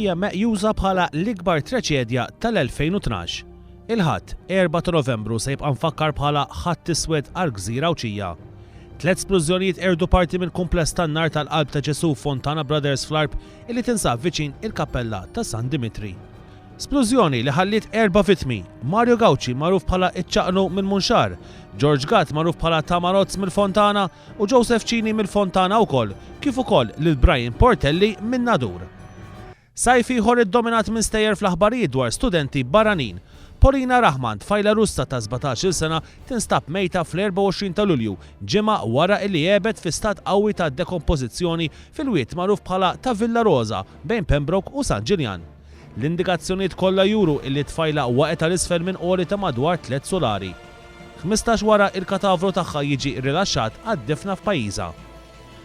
hija meqjusa bħala l-ikbar traċedja tal-2012. Il-ħadd 4 ta' Novembru se jibqa' mfakkar bħala ħatt iswed għall-Gżira Awċija. 3 splużjonijiet erdu parti minn kumpless tan-nar tal-Qalb ta' Ġesu Fontana Brothers fl-Arb illi tinsab viċin il-Kappella ta' San Dimitri. Splużjoni li ħalliet 4 vittmi: Mario Gauci magħruf bħala Iċċaqnu minn Munxar, George Gatt magħruf bħala Tamarozz mill-Fontana u Joseph Cini mill-Fontana wkoll, kif ukoll lil Brian Portelli minn Nadur. Sajf ieħor iddominat minn stejjer fl-aħbarijiet dwar studenti barranin. Polina Rahman, tfajla Russa ta' 17-il sena, tinstab mejta fl-24 ta' Lulju, ġimgħa wara li għebet fi stat qawwi ta' dekompożizzjoni fil-wiet magħruf bħala ta' Villa Rosa bejn Pembroke u San Ġiljan. L-indikazzjonijiet kollha juru illi tfajla waqgħet għal-isfel minn qori ta' madwar 3 solari. 15 wara il-katavru tagħha jiġi rilaxxat għad-difna f'pajjiżha.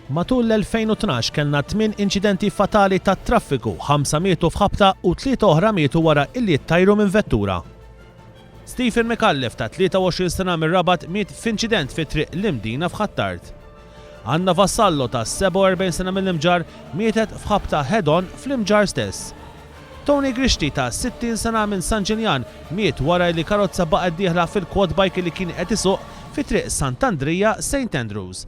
Matul l-2012 kellna 8 inċidenti fatali tat traffiku, 5 mietu f'ħabta u 3 oħra mietu wara illi ttajru minn vettura. Stephen McAuliffe ta' 23 sena minn Rabat miet f'inċident fi triq l-Imdina f'Ħattart. Anna Vassallo ta' 47 sena mill-Imġar mietet f'ħabta head-on fl-Imġar stess. Tony Grishti ta' 60 sena minn San Ġiljan miet wara li karozza baqgħet dieħla fil-quad bike li kien qed isuq fi triq Sant'Andrija St. Andrews.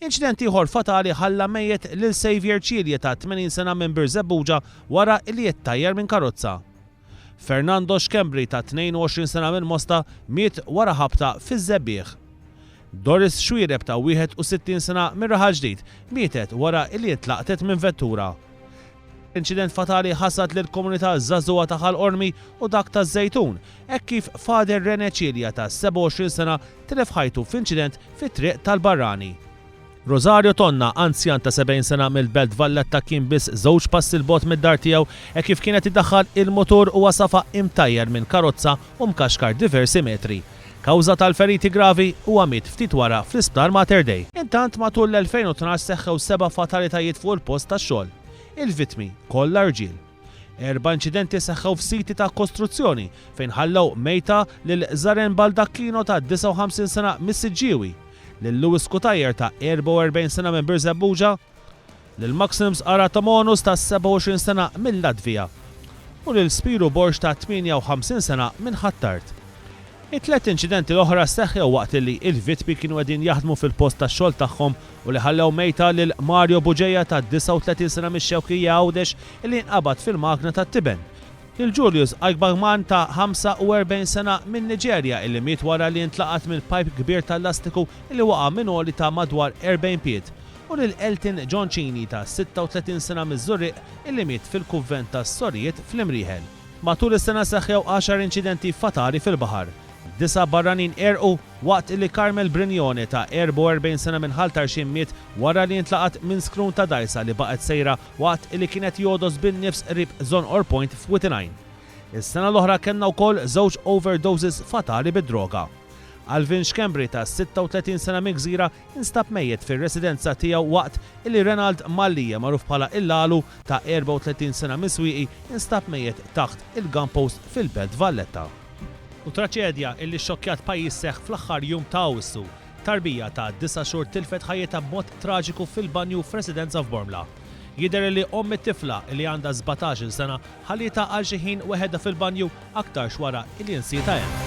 Inċident ieħor fatali ħalla mejjet lil Xavier Cilje ta' 80 sena minn Birzebbuġa wara li jittajjar minn karozza. Fernando Xkembri ta' 22 sena minn Mosta miet wara ħabta fiż-Żebbieħ. Doris Xwireb ta' 61 sena minn Raħal Ġdid mietet wara li jitlaqtet minn vettura. Inċident fatali ħassat lil komunità żagħżugħa ta' Ħal-Qormi u dak ta' Żejtun, hekk kif Fader Rene Cilja ta' 27 sena tilef ħajtu f'inċident fit-triq tal-Barrani. Rosario Tonna, anzjan ta' 70 sena mill-Belt Valletta, kien biss żewġ passi l-bot mid-dar tiegħu hekk kif kienet iddaħħal il-motur u wasafa imtajjer minn karozza u mkaxkar diversi metri. Kawża tal-feriti gravi huwa miet ftit wara fl-isptar Mater Dei. Intant matul l-2012 seħħew 7 fatalitajiet fuq il-post tax-xogħol. Il-vittmi kollha irġiel. 4 inċidenti seħħew f'siti ta' kostruzzjoni fejn ħallew mejta lil Zaren Baldacchino ta' 59 sena mis-Siġġiewi, lil Lewis Kutajjer ta' 44 sena minn Birzebbuġa, lil Maxims Aratamonus ta' 27 sena minn Latvija u lil Spiru Borx ta' 58 sena minn Ħattart. It-3 inċidenti l-oħra seħħew waqt li il-vittmi kienu qegħdin jaħdmu fil-post tax-xogħol tagħhom u li ħallew mejta lil Mario Buġeja ta' 39 sena mix-Xewkija Għawdex li nqabad fil-magna tat-Tiben. Lil Julius Agbagman ta' 45 sena minn Niġerja illi miet wara li ntlaqat minn pipe kbir tal-lastiku illi waqa' minn għoli ta' madwar 40 pied. U lil Elton John Cini ta' 36 sena miż-Żurriq illi miet fil-Kuvvent tas-Sorijiet fl-Imrieħel. Matul is-sena seħħew 10 inċidenti fatali fil-baħar. 9 barranin erqu waqt li Carmel Brignone ta' 44 sena minn Ħaltarxin miet wara li ntlaqat minn skrun ta' dajsa li baqgħet sejra waqt li kienet jodos bin-nifs qrib Zone Or Point f'29. Is-sena l-oħra kellna wkoll żewġ overdoses fatali bid-droga. Alvin Xkembri ta' 36 sena minn Gżira instab mejjed fir-residenza tiegħu waqt li Renald Mallija magħruf bħala Il-Lalu ta' 34 sena minn Swieqi instab mejjed taħt il-gunpost fil-Belt Valletta. U traċedja illi xokkjat pajjiż seħħ fl-aħħar jum ta' Awwissu. Tarbija ta' 9 xhur tilfet ħajjitha b'mod traġiku fil-banju f'residenza f'Bormla. Jidher li omm it-tifla li għandha 17-il sena ħallita għal xi ħin weħedha fil-banju aktar xwara il-jinsieta hemm.